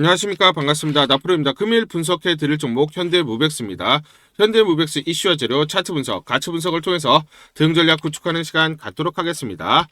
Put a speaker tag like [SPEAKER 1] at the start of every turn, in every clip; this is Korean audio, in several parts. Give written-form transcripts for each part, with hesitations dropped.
[SPEAKER 1] 안녕하십니까. 반갑습니다. 나프로입니다. 금일 분석해 드릴 종목 현대무백스입니다. 현대무백스 이슈와 재료, 차트 분석, 가치 분석을 통해서 대응 전략 구축하는 시간 갖도록 하겠습니다.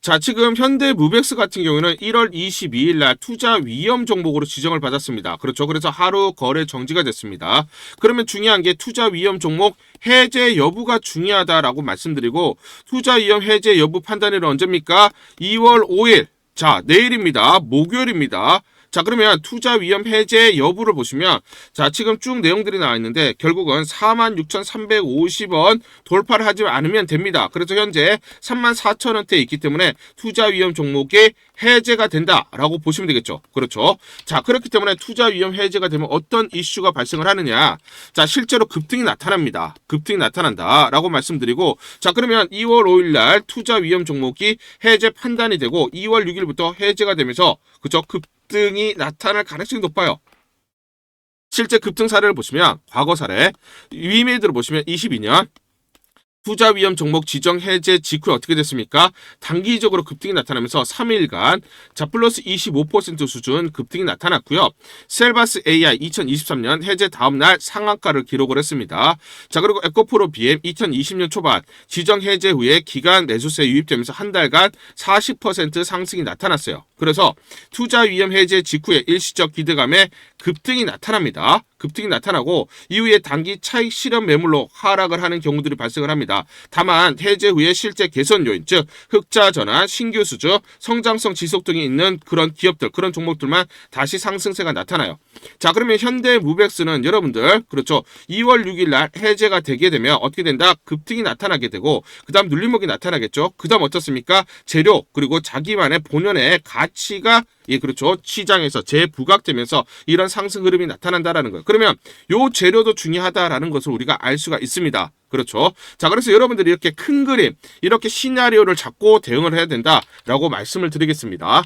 [SPEAKER 1] 자, 지금 현대무백스 같은 경우는 1월 22일 날 투자 위험 종목으로 지정을 받았습니다. 그렇죠. 그래서 하루 거래 정지가 됐습니다. 그러면 중요한 게 투자 위험 종목 해제 여부가 중요하다라고 말씀드리고, 투자 위험 해제 여부 판단일은 언제입니까? 2월 5일. 자, 내일입니다. 목요일입니다. 자, 그러면 투자 위험 해제 여부를 보시면, 자, 지금 쭉 내용들이 나와 있는데 결국은 46,350원 돌파를 하지 않으면 됩니다. 그래서 현재 34,000원대에 있기 때문에 투자 위험 종목이 해제가 된다라고 보시면 되겠죠. 그렇죠. 자, 그렇기 때문에 투자 위험 해제가 되면 어떤 이슈가 발생을 하느냐. 자, 실제로 급등이 나타납니다. 급등이 나타난다라고 말씀드리고, 자, 그러면 2월 5일 날 투자 위험 종목이 해제 판단이 되고 2월 6일부터 해제가 되면서, 그죠, 급등이 나타날 가능성이 높아요. 실제 급등 사례를 보시면, 과거 사례 위메이드를 보시면 22년 투자 위험 종목 지정 해제 직후에 어떻게 됐습니까? 단기적으로 급등이 나타나면서 3일간 자 플러스 25% 수준 급등이 나타났고요. 셀바스 AI 2023년 해제 다음날 상한가를 기록을 했습니다. 자, 그리고 에코프로 BM 2020년 초반 지정 해제 후에 기간 매수세 유입되면서 한 달간 40% 상승이 나타났어요. 그래서 투자 위험 해제 직후에 일시적 기대감에 급등이 나타납니다. 급등이 나타나고 이후에 단기 차익 실현 매물로 하락을 하는 경우들이 발생을 합니다. 다만 해제 후에 실제 개선 요인, 즉 흑자 전환, 신규 수주, 성장성 지속 등이 있는 그런 기업들, 그런 종목들만 다시 상승세가 나타나요. 자, 그러면 현대무백스는 여러분들, 그렇죠, 2월 6일 날 해제가 되게 되면 어떻게 된다? 급등이 나타나게 되고, 그 다음 눌림목이 나타나겠죠. 그 다음 어떻습니까? 재료, 그리고 자기만의 본연의 가치가, 예, 그렇죠, 시장에서 재부각되면서 이런 상승 흐름이 나타난다라는 거예요. 그러면 요 재료도 중요하다라는 것을 우리가 알 수가 있습니다. 그렇죠. 자, 그래서 여러분들이 이렇게 큰 그림, 이렇게 시나리오를 잡고 대응을 해야 된다라고 말씀을 드리겠습니다.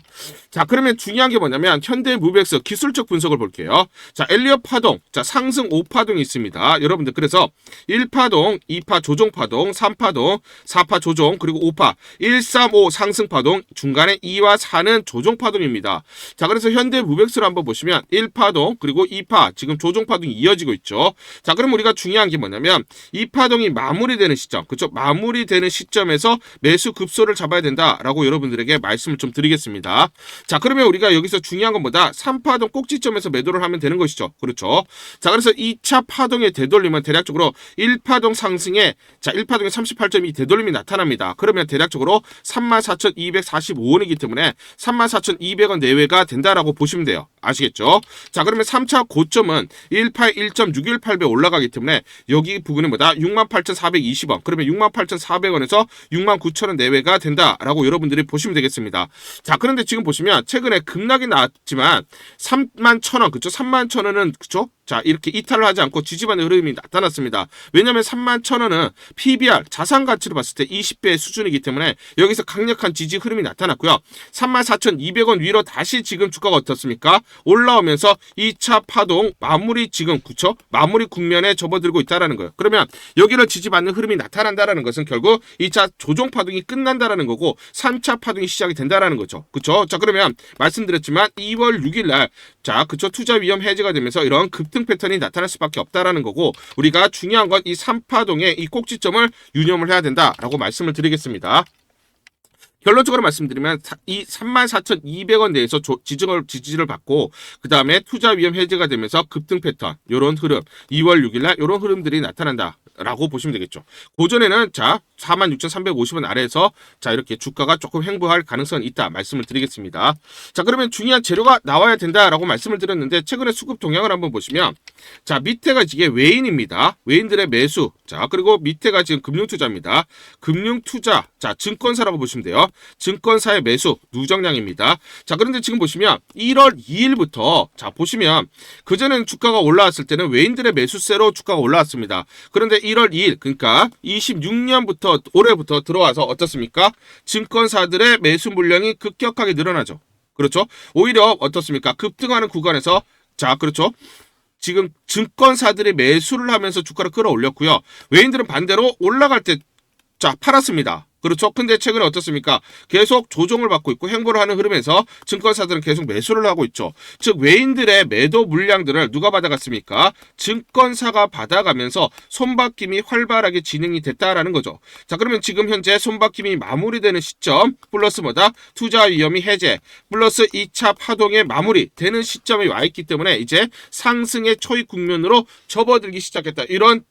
[SPEAKER 1] 자, 그러면 중요한 게 뭐냐면 현대무백스 기술적 분석을 볼게요. 자, 엘리엇 파동, 자, 상승 5파동이 있습니다. 여러분들, 그래서 1파동, 2파 조정 파동, 3파동, 4파 조정, 그리고 5파 1, 3, 5 상승 파동, 중간에 2와 4는 조정 파동입니다. 자, 그래서 현대무백스를 한번 보시면 1파동, 그리고 2파 지금 조정 파동이 이어지고 있죠. 자, 그럼 우리가 중요한 게 뭐냐면 2파동 이 마무리되는 시점, 그렇죠? 마무리되는 시점에서 매수 급소를 잡아야 된다라고 여러분들에게 말씀을 좀 드리겠습니다. 자, 그러면 우리가 여기서 중요한 건 뭐다? 3파동 꼭지점에서 매도를 하면 되는 것이죠. 그렇죠? 자, 그래서 2차 파동의 되돌림은 대략적으로 1파동 상승에, 자, 1파동에 38.2 되돌림이 나타납니다. 그러면 대략적으로 34,245원이기 때문에 34,200원 내외가 된다라고 보시면 돼요. 아시겠죠? 자, 그러면 3차 고점은 181.618배 올라가기 때문에 여기 부분은 뭐다? 68,420원. 그러면 68,400원에서 69,000원 내외가 된다라고 여러분들이 보시면 되겠습니다. 자, 그런데 지금 보시면 최근에 급락이 나왔지만 31,000원, 그쵸? 31,000원은, 그쵸? 자, 이렇게 이탈을 하지 않고 지지반의 흐름이 나타났습니다. 왜냐하면 31,000원은 PBR, 자산 가치로 봤을 때 20배의 수준이기 때문에 여기서 강력한 지지 흐름이 나타났고요. 34,200원 위로 다시 지금 주가가 어떻습니까? 올라오면서 2차 파동 마무리, 지금, 그쵸? 마무리 국면에 접어들고 있다라는 거예요. 그러면 여기를 지지받는 흐름이 나타난다라는 것은 결국 2차 조정 파동이 끝난다라는 거고 3차 파동이 시작이 된다라는 거죠. 그쵸? 자, 그러면 말씀드렸지만 2월 6일 날, 자, 그쵸, 투자 위험 해제가 되면서 이런 급등 패턴이 나타날 수밖에 없다라는 거고, 우리가 중요한 건 이 3파동의 이 꼭지점을 유념을 해야 된다라고 말씀을 드리겠습니다. 결론적으로 말씀드리면 이 34,200원 내에서 지지를 받고, 그 다음에 투자 위험 해제가 되면서 급등 패턴, 요런 흐름, 2월 6일 날 요런 흐름들이 나타난다 라고 보시면 되겠죠. 고전에는 자 46,350원 아래에서 자 이렇게 주가가 조금 횡보할 가능성이 있다 말씀을 드리겠습니다. 자, 그러면 중요한 재료가 나와야 된다라고 말씀을 드렸는데, 최근에 수급 동향을 한번 보시면, 자, 밑에가 이게 외인입니다. 외인들의 매수. 자, 그리고 밑에가 지금 금융투자입니다. 금융투자, 자, 증권사라고 보시면 돼요. 증권사의 매수 누정량입니다. 자, 그런데 지금 보시면 1월 2일부터 자 보시면, 그전에는 주가가 올라왔을 때는 외인들의 매수세로 주가가 올라왔습니다. 그런데 1월 2일, 그러니까 26년부터 올해부터 들어와서 어떻습니까? 증권사들의 매수 물량이 급격하게 늘어나죠. 그렇죠? 오히려 어떻습니까? 급등하는 구간에서, 자, 그렇죠, 지금 증권사들이 매수를 하면서 주가를 끌어올렸고요. 외인들은 반대로 올라갈 때, 자, 팔았습니다. 그렇죠? 근데 최근에 어떻습니까? 계속 조정을 받고 있고 행보를 하는 흐름에서 증권사들은 계속 매수를 하고 있죠. 즉 외인들의 매도 물량들을 누가 받아갔습니까? 증권사가 받아가면서 손바뀜이 활발하게 진행이 됐다라는 거죠. 자, 그러면 지금 현재 손바뀜이 마무리되는 시점 플러스 뭐다? 투자 위험이 해제 플러스 2차 파동의 마무리되는 시점에 와 있기 때문에 이제 상승의 초입 국면으로 접어들기 시작했다. 이런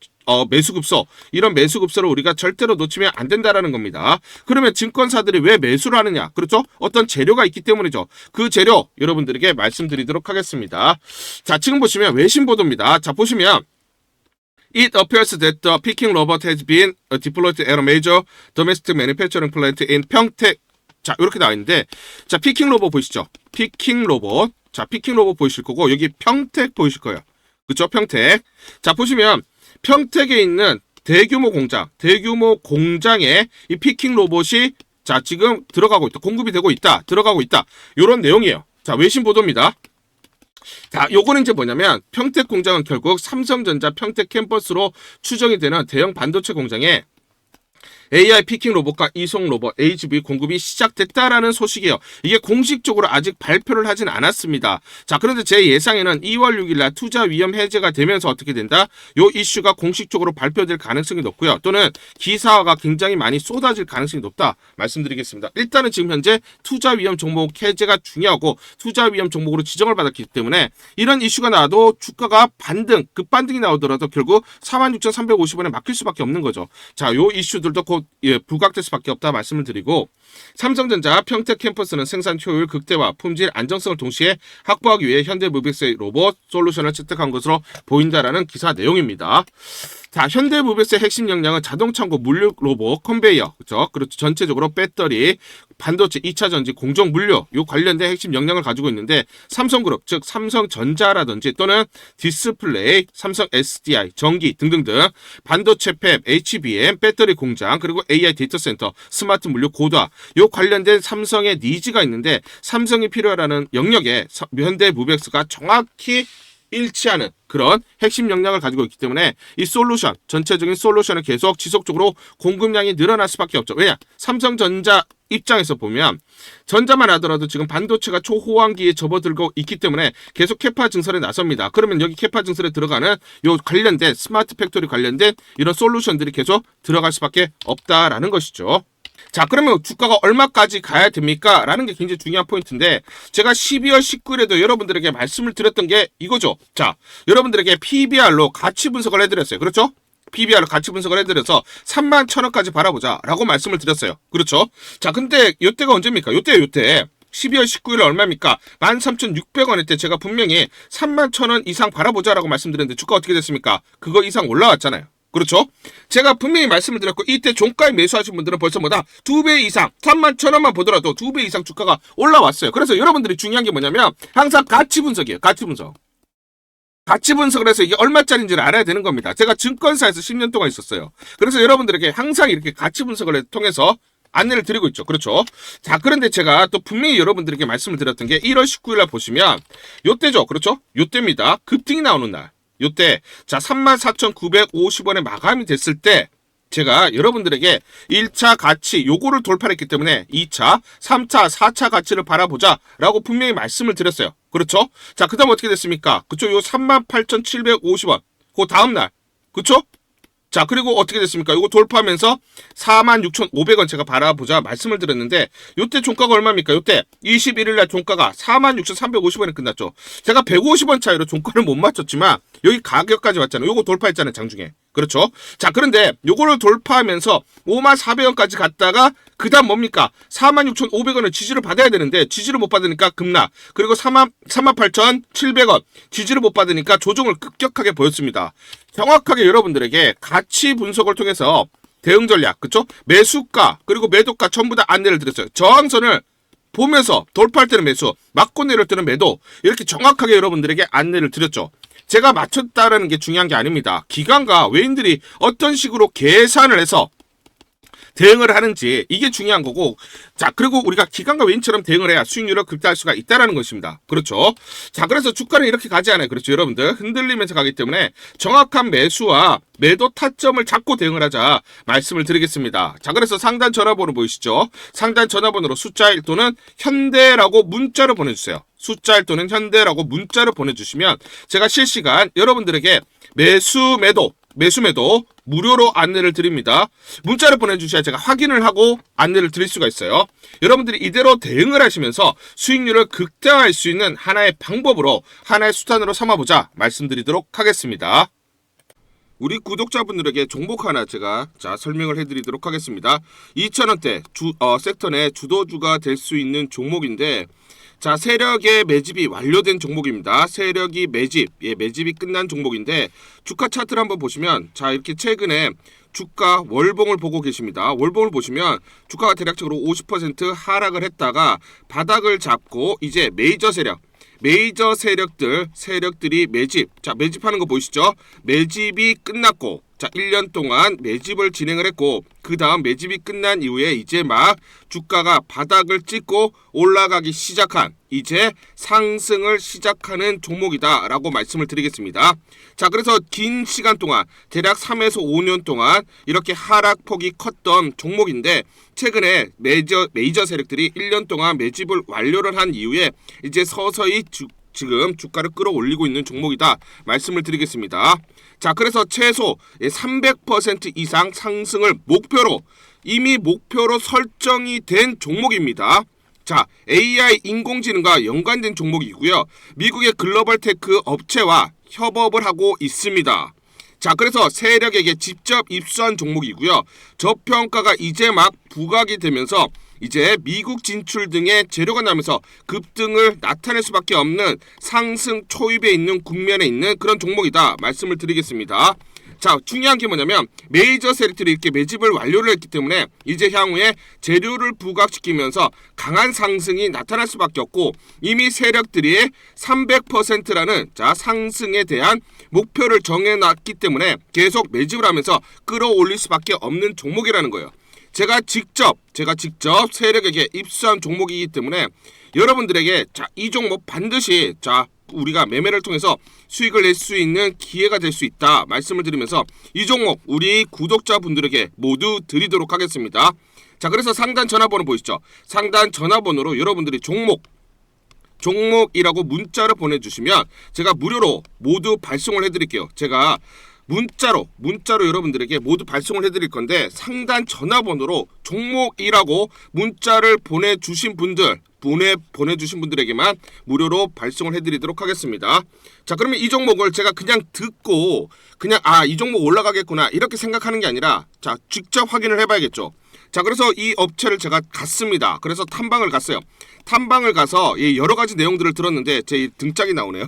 [SPEAKER 1] 매수급소, 이런 매수급소를 우리가 절대로 놓치면 안 된다라는 겁니다. 그러면 증권사들이 왜 매수를 하느냐? 그렇죠? 어떤 재료가 있기 때문이죠. 그 재료 여러분들에게 말씀드리도록 하겠습니다. 자, 지금 보시면 외신 보도입니다. 자, 보시면 It appears that the picking robot has been deployed at a major domestic manufacturing plant in 평택. 자, 이렇게 나와 있는데, 자, 피킹 로봇 보이시죠? 피킹 로봇. 자, 피킹 로봇 보이실 거고, 여기 평택 보이실 거예요. 그쵸? 평택. 자, 보시면 평택에 있는 대규모 공장에 이 피킹 로봇이 자, 지금 들어가고 있다. 공급이 되고 있다. 들어가고 있다. 요런 내용이에요. 자, 외신 보도입니다. 자, 요거는 이제 뭐냐면 평택 공장은 결국 삼성전자 평택 캠퍼스로 추정이 되는 대형 반도체 공장에 AI 피킹 로봇과 이송 로봇 HV 공급이 시작됐다라는 소식이에요. 이게 공식적으로 아직 발표를 하진 않았습니다. 자, 그런데 제 예상에는 2월 6일 날 투자 위험 해제가 되면서 어떻게 된다? 요 이슈가 공식적으로 발표될 가능성이 높고요. 또는 기사가 굉장히 많이 쏟아질 가능성이 높다 말씀드리겠습니다. 일단은 지금 현재 투자 위험 종목 해제가 중요하고 투자 위험 종목으로 지정을 받았기 때문에 이런 이슈가 나와도 주가가 급반등이 나오더라도 결국 46,350원에 막힐 수밖에 없는 거죠. 자, 요 이슈들도 곧 부각될 수밖에 없다 말씀을 드리고, 삼성전자 평택 캠퍼스는 생산 효율 극대화, 품질 안정성을 동시에 확보하기 위해 현대무백스의 로봇 솔루션을 채택한 것으로 보인다라는 기사 내용입니다. 자, 현대무백스의 핵심 역량은 자동창고 물류 로봇 컨베이어, 그렇죠? 전체적으로 배터리, 반도체, 2차 전지, 공정 물류 요 관련된 핵심 역량을 가지고 있는데 삼성그룹, 즉 삼성전자라든지 또는 디스플레이, 삼성 SDI, 전기 등등등 반도체 팹, HBM, 배터리 공장, 그리고 AI 데이터 센터, 스마트 물류 고도화 요 관련된 삼성의 니즈가 있는데 삼성이 필요하라는 영역에 현대무백스가 정확히 일치하는 그런 핵심 역량을 가지고 있기 때문에 이 솔루션, 전체적인 솔루션을 계속 지속적으로 공급량이 늘어날 수밖에 없죠. 왜냐? 삼성전자 입장에서 보면 전자만 하더라도 지금 반도체가 초호황기에 접어들고 있기 때문에 계속 캐파 증설에 나섭니다. 그러면 여기 캐파 증설에 들어가는 요 관련된 스마트 팩토리 관련된 이런 솔루션들이 계속 들어갈 수밖에 없다라는 것이죠. 자, 그러면 주가가 얼마까지 가야 됩니까? 라는 게 굉장히 중요한 포인트인데 제가 12월 19일에도 여러분들에게 말씀을 드렸던 게 이거죠. 자, 여러분들에게 PBR로 가치 분석을 해드렸어요. 그렇죠? PBR로 가치 분석을 해드려서 31,000원까지 바라보자 라고 말씀을 드렸어요. 그렇죠? 자, 근데 요때가 언제입니까? 요때 12월 19일 얼마입니까? 13,600원일 때 제가 분명히 31,000원 이상 바라보자 라고 말씀드렸는데 주가 어떻게 됐습니까? 그거 이상 올라왔잖아요. 그렇죠? 제가 분명히 말씀을 드렸고 이때 종가에 매수하신 분들은 벌써 뭐다? 2배 이상, 31,000원만 보더라도 2배 이상 주가가 올라왔어요. 그래서 여러분들이 중요한 게 뭐냐면 항상 가치 분석이에요. 가치 분석. 가치 분석을 해서 이게 얼마짜리인지를 알아야 되는 겁니다. 제가 증권사에서 10년 동안 있었어요. 그래서 여러분들에게 항상 이렇게 가치 분석을 통해서 안내를 드리고 있죠. 그렇죠? 자, 그런데 제가 또 분명히 여러분들에게 말씀을 드렸던 게 1월 19일 날 보시면 요때죠. 그렇죠? 요때입니다. 급등이 나오는 날. 요때 자 34,950원에 마감이 됐을 때 제가 여러분들에게 1차 가치 요거를 돌파했기 때문에 2차, 3차, 4차 가치를 바라보자 라고 분명히 말씀을 드렸어요. 그렇죠? 자, 그 다음 어떻게 됐습니까? 그쵸? 요 38,750원 그 다음날 그쵸? 자, 그리고 어떻게 됐습니까? 이거 돌파하면서 46,500원 제가 바라보자 말씀을 드렸는데 요때 종가가 얼마입니까? 요때 21일날 종가가 46,350원에 끝났죠. 제가 150원 차이로 종가를 못 맞췄지만 여기 가격까지 왔잖아요. 요거 돌파했잖아요. 장중에. 그렇죠? 자, 그런데 요거를 돌파하면서 54,000원까지 갔다가 그 다음 뭡니까? 46,500원을 지지를 받아야 되는데 지지를 못 받으니까 급락. 그리고 38,700원 지지를 못 받으니까 조정을 급격하게 보였습니다. 정확하게 여러분들에게 가치 분석을 통해서 대응 전략, 그쵸? 매수가 그리고 매도가 전부 다 안내를 드렸어요. 저항선을 보면서 돌파할 때는 매수, 맞고 내릴 때는 매도 이렇게 정확하게 여러분들에게 안내를 드렸죠. 제가 맞췄다라는 게 중요한 게 아닙니다. 기관과 외인들이 어떤 식으로 계산을 해서 대응을 하는지 이게 중요한 거고 자 그리고 우리가 기관과 외인처럼 대응을 해야 수익률을 극대화할 수가 있다라는 것입니다. 그렇죠. 자 그래서 주가는 이렇게 가지 않아요. 그렇죠 여러분들 흔들리면서 가기 때문에 정확한 매수와 매도 타점을 잡고 대응을 하자 말씀을 드리겠습니다. 자 그래서 상단 전화번호 보이시죠? 상단 전화번호로 숫자 1 또는 현대라고 문자로 보내주세요. 숫자 1 또는 현대라고 문자로 보내주시면 제가 실시간 여러분들에게 매수 매도 무료로 안내를 드립니다. 문자를 보내주셔야 제가 확인을 하고 안내를 드릴 수가 있어요. 여러분들이 이대로 대응을 하시면서 수익률을 극대화할 수 있는 하나의 방법으로 하나의 수단으로 삼아보자 말씀드리도록 하겠습니다. 우리 구독자분들에게 종목 하나 제가 설명을 해드리도록 하겠습니다. 2,000원대 섹터 내 주도주가 될 수 있는 종목인데 자 세력의 매집이 완료된 종목입니다. 세력이 매집이 끝난 종목인데 주가 차트를 한번 보시면 자 이렇게 최근에 주가 월봉을 보고 계십니다. 월봉을 보시면 주가가 대략적으로 50% 하락을 했다가 바닥을 잡고 이제 메이저 세력들이 매집하는 거 보이시죠? 매집이 끝났고 자 1년 동안 매집을 진행을 했고 그 다음 매집이 끝난 이후에 이제 막 주가가 바닥을 찍고 올라가기 시작한 이제 상승을 시작하는 종목이다 라고 말씀을 드리겠습니다. 자 그래서 긴 시간 동안 대략 3에서 5년 동안 이렇게 하락폭이 컸던 종목인데 최근에 메이저 세력들이 1년 동안 매집을 완료를 한 이후에 이제 서서히 지금 주가를 끌어올리고 있는 종목이다 말씀을 드리겠습니다. 자 그래서 최소 300% 이상 상승을 이미 목표로 설정이 된 종목입니다. 자 AI 인공지능과 연관된 종목이고요. 미국의 글로벌 테크 업체와 협업을 하고 있습니다. 자 그래서 세력에게 직접 입수한 종목이고요. 저평가가 이제 막 부각이 되면서 이제 미국 진출 등의 재료가 나면서 급등을 나타낼 수밖에 없는 상승 초입에 있는 국면에 있는 그런 종목이다 말씀을 드리겠습니다. 자 중요한 게 뭐냐면 메이저 세력들이 이렇게 매집을 완료를 했기 때문에 이제 향후에 재료를 부각시키면서 강한 상승이 나타날 수밖에 없고 이미 세력들이 300%라는 상승에 대한 목표를 정해놨기 때문에 계속 매집을 하면서 끌어올릴 수밖에 없는 종목이라는 거예요. 제가 직접 세력에게 입수한 종목이기 때문에 여러분들에게 이 종목 반드시 우리가 매매를 통해서 수익을 낼 수 있는 기회가 될 수 있다 말씀을 드리면서 이 종목 우리 구독자분들에게 모두 드리도록 하겠습니다. 자 그래서 상단 전화번호 보이시죠? 상단 전화번호로 여러분들이 종목이라고 문자를 보내주시면 제가 무료로 모두 발송을 해드릴게요. 제가 문자로 여러분들에게 모두 발송을 해드릴 건데 상단 전화번호로 종목이라고 문자를 보내주신 분들에게만 무료로 발송을 해드리도록 하겠습니다. 자 그러면 이 종목을 제가 그냥 듣고 이 종목 올라가겠구나 이렇게 생각하는 게 아니라 직접 확인을 해봐야겠죠. 자 그래서 이 업체를 제가 갔습니다. 그래서 탐방을 갔어요. 탐방을 가서 여러 가지 내용들을 들었는데 제 등짝이 나오네요.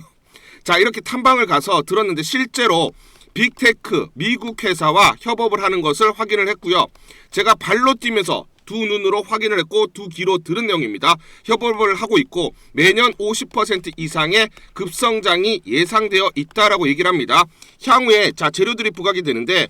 [SPEAKER 1] 자 이렇게 탐방을 가서 들었는데 실제로 빅테크 미국 회사와 협업을 하는 것을 확인을 했고요. 제가 발로 뛰면서 두 눈으로 확인을 했고 두 귀로 들은 내용입니다. 협업을 하고 있고 매년 50% 이상의 급성장이 예상되어 있다라고 얘기를 합니다. 향후에 재료들이 부각이 되는데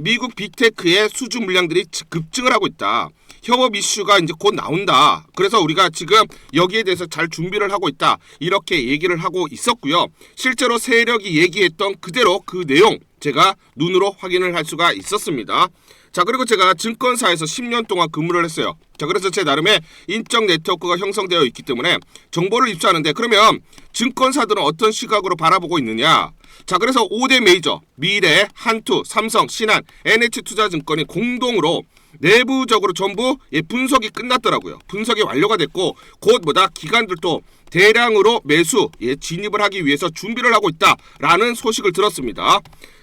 [SPEAKER 1] 미국 빅테크의 수주 물량들이 급증을 하고 있다. 협업 이슈가 이제 곧 나온다. 그래서 우리가 지금 여기에 대해서 잘 준비를 하고 있다. 이렇게 얘기를 하고 있었고요. 실제로 세력이 얘기했던 그대로 그 내용 제가 눈으로 확인을 할 수가 있었습니다. 자 그리고 제가 증권사에서 10년 동안 근무를 했어요. 자 그래서 제 나름의 인적 네트워크가 형성되어 있기 때문에 정보를 입수하는데 그러면 증권사들은 어떤 시각으로 바라보고 있느냐. 자 그래서 5대 메이저 미래, 한투, 삼성, 신한, NH투자증권이 공동으로 내부적으로 전부 분석이 끝났더라고요. 분석이 완료가 됐고 곧 기관들도 대량으로 매수 진입을 하기 위해서 준비를 하고 있다라는 소식을 들었습니다.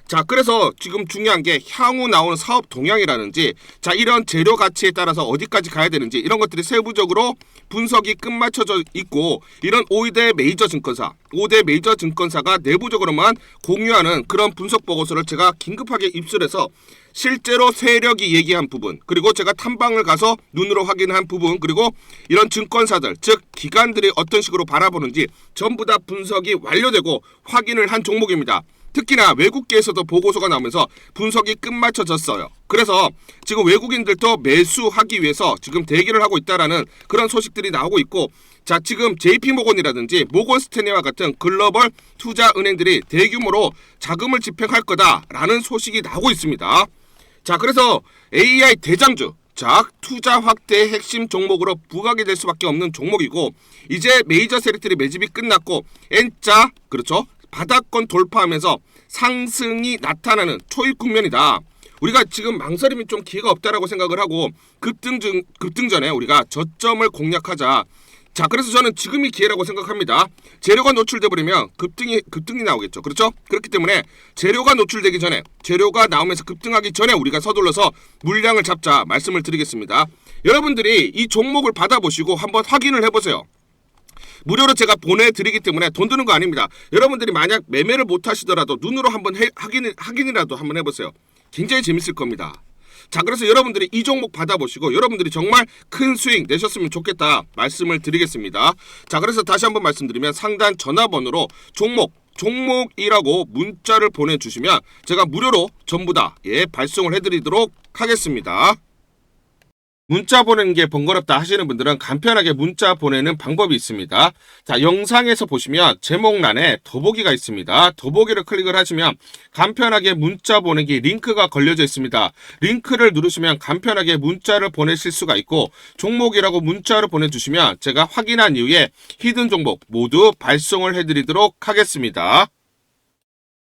[SPEAKER 1] 자 그래서 지금 중요한 게 향후 나오는 사업 동향이라든지 이런 재료 가치에 따라서 어디까지 가야 되는지 이런 것들이 세부적으로 분석이 끝마쳐져 있고 이런 5대 메이저 증권사가 내부적으로만 공유하는 그런 분석 보고서를 제가 긴급하게 입수해서 실제로 세력이 얘기한 부분 그리고 제가 탐방을 가서 눈으로 확인한 부분 그리고 이런 증권사들 즉 기관들이 어떤 식으로 바라보는지 전부 다 분석이 완료되고 확인을 한 종목입니다. 특히나 외국계에서도 보고서가 나오면서 분석이 끝마쳐졌어요. 그래서 지금 외국인들도 매수하기 위해서 지금 대기를 하고 있다라는 그런 소식들이 나오고 있고, 자, 지금 JP모건이라든지 모건스탠리와 같은 글로벌 투자 은행들이 대규모로 자금을 집행할 거다라는 소식이 나오고 있습니다. 자, 그래서 AI 대장주, 자, 투자 확대의 핵심 종목으로 부각이 될 수밖에 없는 종목이고, 이제 메이저 세력들이 매집이 끝났고 N자, 그렇죠, 바닥권 돌파하면서 상승이 나타나는 초입 국면이다. 우리가 지금 망설임이 좀 기회가 없다라고 생각을 하고 급등 전에 우리가 저점을 공략하자. 자, 그래서 저는 지금이 기회라고 생각합니다. 재료가 노출돼 버리면 급등이 나오겠죠. 그렇죠? 그렇기 때문에 재료가 노출되기 전에, 재료가 나오면서 급등하기 전에 우리가 서둘러서 물량을 잡자 말씀을 드리겠습니다. 여러분들이 이 종목을 받아보시고 한번 확인을 해보세요. 무료로 제가 보내드리기 때문에 돈 드는 거 아닙니다. 여러분들이 만약 매매를 못 하시더라도 눈으로 한번 확인이라도 한번 해보세요. 굉장히 재밌을 겁니다. 자, 그래서 여러분들이 이 종목 받아보시고 여러분들이 정말 큰 수익 내셨으면 좋겠다 말씀을 드리겠습니다. 자, 그래서 다시 한번 말씀드리면 상단 전화번호로 종목이라고 문자를 보내주시면 제가 무료로 전부 다 발송을 해드리도록 하겠습니다. 문자 보내는 게 번거롭다 하시는 분들은 간편하게 문자 보내는 방법이 있습니다. 자, 영상에서 보시면 제목란에 더보기가 있습니다. 더보기를 클릭을 하시면 간편하게 문자 보내기 링크가 걸려져 있습니다. 링크를 누르시면 간편하게 문자를 보내실 수가 있고, 종목이라고 문자를 보내주시면 제가 확인한 이후에 히든 종목 모두 발송을 해드리도록 하겠습니다.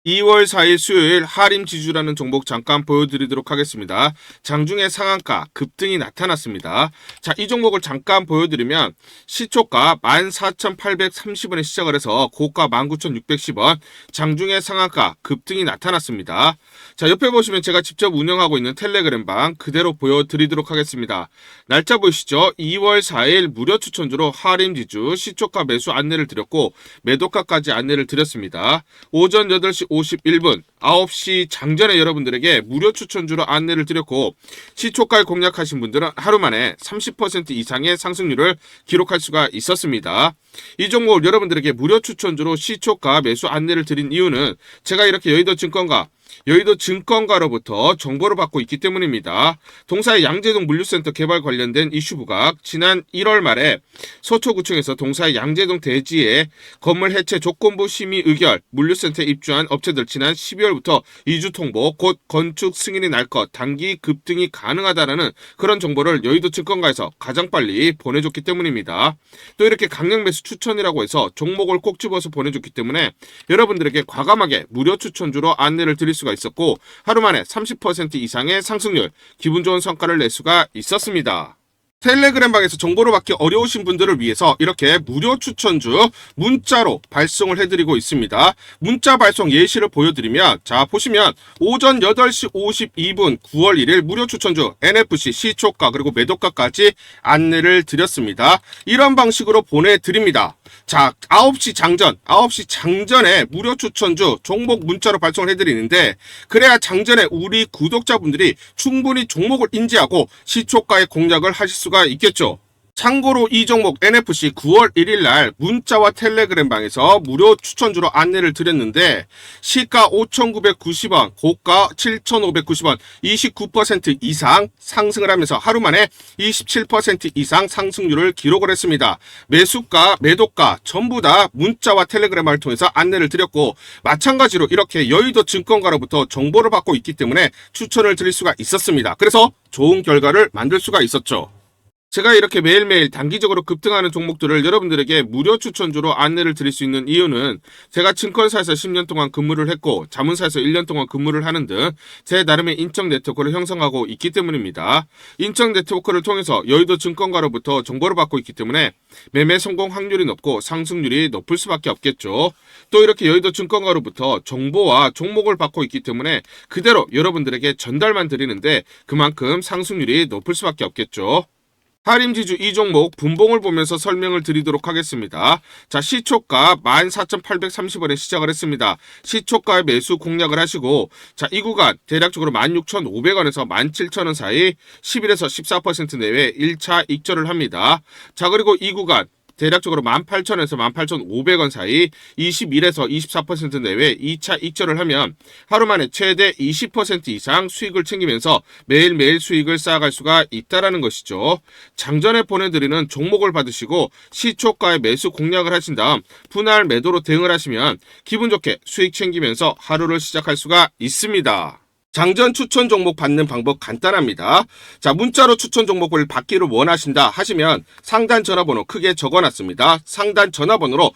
[SPEAKER 1] 2월 4일 수요일 하림지주라는 종목 잠깐 보여드리도록 하겠습니다. 장중에 상한가 급등이 나타났습니다. 자, 이 종목을 잠깐 보여드리면 시초가 14,830원에 시작을 해서 고가 19,610원, 장중에 상한가 급등이 나타났습니다. 자, 옆에 보시면 제가 직접 운영하고 있는 텔레그램방 그대로 보여드리도록 하겠습니다. 날짜 보이시죠? 2월 4일 무료 추천주로 하림지주 시초가 매수 안내를 드렸고 매도가까지 안내를 드렸습니다. 오전 8시 51분 9시 장전에 여러분들에게 무료 추천주로 안내를 드렸고, 시초가를 공략하신 분들은 하루 만에 30% 이상의 상승률을 기록할 수가 있었습니다. 이 종목을 여러분들에게 무료 추천주로 시초가 매수 안내를 드린 이유는 제가 이렇게 여의도증권가로부터 정보를 받고 있기 때문입니다. 동사의 양재동 물류센터 개발 관련된 이슈 부각, 지난 1월 말에 서초구청에서 동사의 양재동 대지에 건물 해체 조건부 심의 의결, 물류센터에 입주한 업체들 지난 12월부터 이주 통보, 곧 건축 승인이 날 것, 단기 급등이 가능하다라는 그런 정보를 여의도증권가에서 가장 빨리 보내줬기 때문입니다. 또 이렇게 강력 매수 추천이라고 해서 종목을 꼭 집어서 보내줬기 때문에 여러분들에게 과감하게 무료 추천주로 안내를 드릴 수가 있었고, 하루 만에 30% 이상의 상승률, 기분 좋은 성과를 낼 수가 있었습니다. 텔레그램방에서 정보를 받기 어려우신 분들을 위해서 이렇게 무료 추천주 문자로 발송을 해드리고 있습니다. 문자 발송 예시를 보여드리면, 자, 보시면 오전 8시 52분 9월 1일 무료 추천주 NFC 시초가 그리고 매도가까지 안내를 드렸습니다. 이런 방식으로 보내드립니다. 자, 9시 장전에 무료 추천주 종목 문자로 발송을 해드리는데, 그래야 장전에 우리 구독자분들이 충분히 종목을 인지하고 시초가의 공략을 하실 수가 있겠죠. 참고로 이 종목 NFC 9월 1일 날 문자와 텔레그램방에서 무료 추천주로 안내를 드렸는데, 시가 5,990원, 고가 7,590원, 29% 이상 상승을 하면서 하루 만에 27% 이상 상승률을 기록을 했습니다. 매수가, 매도가 전부 다 문자와 텔레그램을 통해서 안내를 드렸고, 마찬가지로 이렇게 여의도 증권가로부터 정보를 받고 있기 때문에 추천을 드릴 수가 있었습니다. 그래서 좋은 결과를 만들 수가 있었죠. 제가 이렇게 매일매일 단기적으로 급등하는 종목들을 여러분들에게 무료 추천주로 안내를 드릴 수 있는 이유는, 제가 증권사에서 10년 동안 근무를 했고 자문사에서 1년 동안 근무를 하는 등 제 나름의 인적 네트워크를 형성하고 있기 때문입니다. 인적 네트워크를 통해서 여의도 증권가로부터 정보를 받고 있기 때문에 매매 성공 확률이 높고 상승률이 높을 수밖에 없겠죠. 또 이렇게 여의도 증권가로부터 정보와 종목을 받고 있기 때문에 그대로 여러분들에게 전달만 드리는데 그만큼 상승률이 높을 수밖에 없겠죠. 하림지주 이 종목 분봉을 보면서 설명을 드리도록 하겠습니다. 자, 시초가 14,830원에 시작을 했습니다. 시초가에 매수 공략을 하시고, 자, 이 구간 대략적으로 16,500원에서 17,000원 사이 11에서 14% 내외 1차 익절을 합니다. 자, 그리고 이 구간 대략적으로 18,000원에서 18,500원 사이 21에서 24% 내외 2차 익절을 하면 하루 만에 최대 20% 이상 수익을 챙기면서 매일매일 수익을 쌓아갈 수가 있다라는 것이죠. 장전에 보내드리는 종목을 받으시고 시초가의 매수 공략을 하신 다음 분할 매도로 대응을 하시면 기분 좋게 수익 챙기면서 하루를 시작할 수가 있습니다. 장전 추천 종목 받는 방법 간단합니다. 자, 문자로 추천 종목을 받기를 원하신다 하시면 상단 전화번호 크게 적어놨습니다. 상단 전화번호로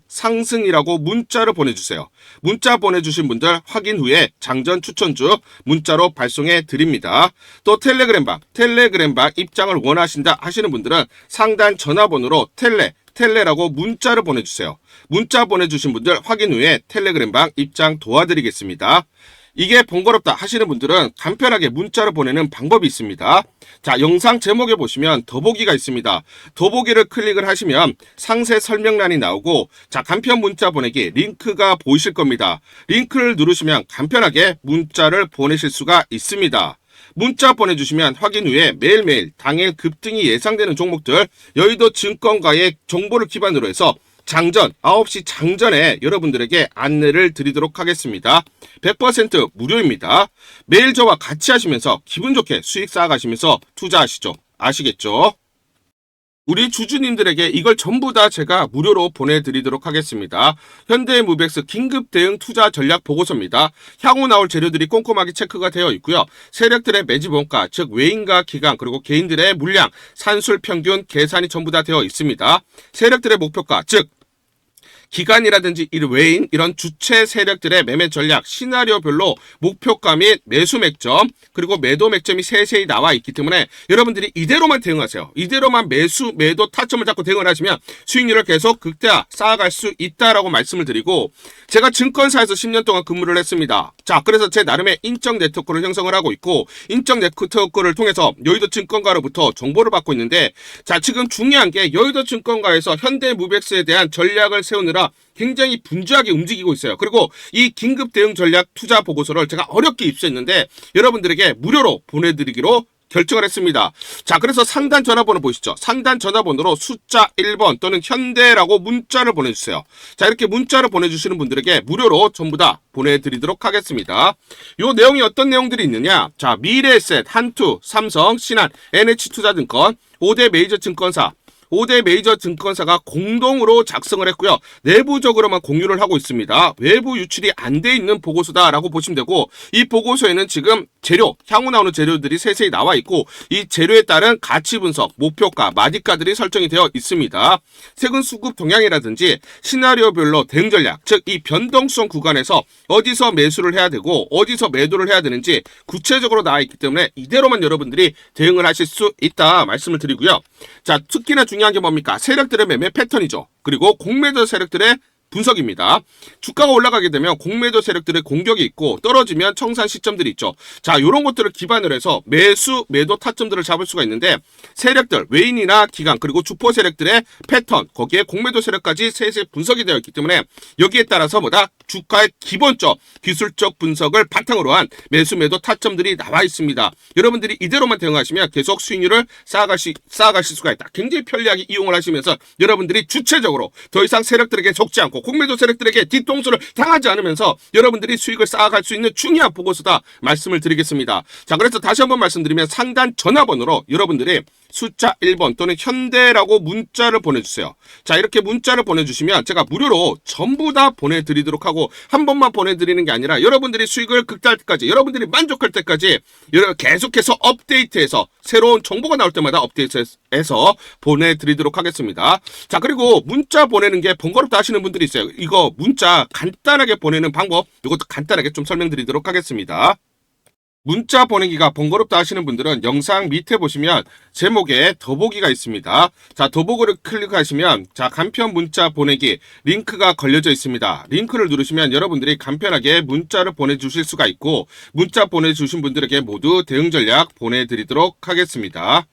[SPEAKER 1] 상승이라고 문자를 보내주세요. 문자 보내주신 분들 확인 후에 장전 추천주 문자로 발송해 드립니다. 또 텔레그램방 입장을 원하신다 하시는 분들은 상단 전화번호로 텔레라고 문자를 보내주세요. 문자 보내주신 분들 확인 후에 텔레그램방 입장 도와드리겠습니다. 이게 번거롭다 하시는 분들은 간편하게 문자로 보내는 방법이 있습니다. 자, 영상 제목에 보시면 더보기가 있습니다. 더보기를 클릭을 하시면 상세 설명란이 나오고 자, 간편 문자 보내기 링크가 보이실 겁니다. 링크를 누르시면 간편하게 문자를 보내실 수가 있습니다. 문자 보내주시면 확인 후에 매일매일 당일 급등이 예상되는 종목들 여의도 증권가의 정보를 기반으로 해서 장전 9시 장전에 여러분들에게 안내를 드리도록 하겠습니다. 100% 무료입니다. 매일 저와 같이 하시면서 기분 좋게 수익 쌓아가시면서 투자하시죠. 아시겠죠? 우리 주주님들에게 이걸 전부 다 제가 무료로 보내드리도록 하겠습니다. 현대무백스 긴급 대응 투자 전략 보고서입니다. 향후 나올 재료들이 꼼꼼하게 체크가 되어 있고요. 세력들의 매집 원가, 즉 외인과 기관 그리고 개인들의 물량, 산술 평균 계산이 전부 다 되어 있습니다. 세력들의 목표가, 즉 기관이라든지 외인 이런 주체 세력들의 매매 전략 시나리오별로 목표가 및 매수 맥점 그리고 매도 맥점이 세세히 나와 있기 때문에 여러분들이 이대로만 대응하세요. 이대로만 매수 매도 타점을 잡고 대응을 하시면 수익률을 계속 극대화 쌓아갈 수 있다라고 말씀을 드리고 제가 증권사에서 10년 동안 근무를 했습니다. 자, 그래서 제 나름의 인적 네트워크를 형성을 하고 있고 인적 네트워크를 통해서 여의도 증권가로부터 정보를 받고 있는데 자, 지금 중요한 게 여의도 증권가에서 현대무백스에 대한 전략을 세우느라 굉장히 분주하게 움직이고 있어요. 그리고 이 긴급 대응 전략 투자 보고서를 제가 어렵게 입수했는데 여러분들에게 무료로 보내드리기로 결정을 했습니다. 자, 그래서 상단 전화번호 보이시죠? 상단 전화번호로 숫자 1번 또는 현대라고 문자를 보내주세요. 자, 이렇게 문자를 보내주시는 분들에게 무료로 전부 다 보내드리도록 하겠습니다. 요 내용이 어떤 내용들이 있느냐? 자, 미래에셋, 한투, 삼성, 신한, NH투자증권, 5대 메이저 증권사 5대 메이저 증권사가 공동으로 작성을 했고요. 내부적으로만 공유를 하고 있습니다. 외부 유출이 안 돼 있는 보고서다라고 보시면 되고 이 보고서에는 지금 재료, 향후 나오는 재료들이 세세히 나와 있고 이 재료에 따른 가치 분석, 목표가, 마디가들이 설정이 되어 있습니다. 세금 수급 동향이라든지 시나리오별로 대응 전략, 즉 이 변동성 구간에서 어디서 매수를 해야 되고 어디서 매도를 해야 되는지 구체적으로 나와 있기 때문에 이대로만 여러분들이 대응을 하실 수 있다 말씀을 드리고요. 자, 특히나 중요한 게 뭡니까? 세력들의 매매 패턴이죠. 그리고 공매도 세력들의 분석입니다. 주가가 올라가게 되면 공매도 세력들의 공격이 있고 떨어지면 청산 시점들이 있죠. 자, 이런 것들을 기반으로 해서 매수, 매도 타점들을 잡을 수가 있는데 세력들, 외인이나 기관 그리고 주포 세력들의 패턴, 거기에 공매도 세력까지 세세 분석이 되어 있기 때문에 여기에 따라서 주가의 기본적 기술적 분석을 바탕으로 한 매수, 매도 타점들이 나와 있습니다. 여러분들이 이대로만 대응하시면 계속 수익률을 쌓아가실 수가 있다. 굉장히 편리하게 이용을 하시면서 여러분들이 주체적으로 더 이상 세력들에게 적지 않고 공매도 세력들에게 뒤통수를 당하지 않으면서 여러분들이 수익을 쌓아갈 수 있는 중요한 보고서다 말씀을 드리겠습니다. 자, 그래서 다시 한번 말씀드리면 상단 전화번호로 여러분들이 숫자 1번 또는 현대라고 문자를 보내주세요. 자, 이렇게 문자를 보내주시면 제가 무료로 전부 다 보내드리도록 하고 한 번만 보내드리는 게 아니라 여러분들이 수익을 극대화할 때까지 여러분들이 만족할 때까지 계속해서 업데이트해서 새로운 정보가 나올 때마다 업데이트해서 보내드리도록 하겠습니다. 자, 그리고 문자 보내는 게 번거롭다 하시는 분들이 있어요. 이거 문자 간단하게 보내는 방법 이것도 간단하게 좀 설명드리도록 하겠습니다. 문자 보내기가 번거롭다 하시는 분들은 영상 밑에 보시면 제목에 더보기가 있습니다. 자, 더보기를 클릭하시면 자, 간편 문자 보내기 링크가 걸려져 있습니다. 링크를 누르시면 여러분들이 간편하게 문자를 보내주실 수가 있고 문자 보내주신 분들에게 모두 대응 전략 보내드리도록 하겠습니다.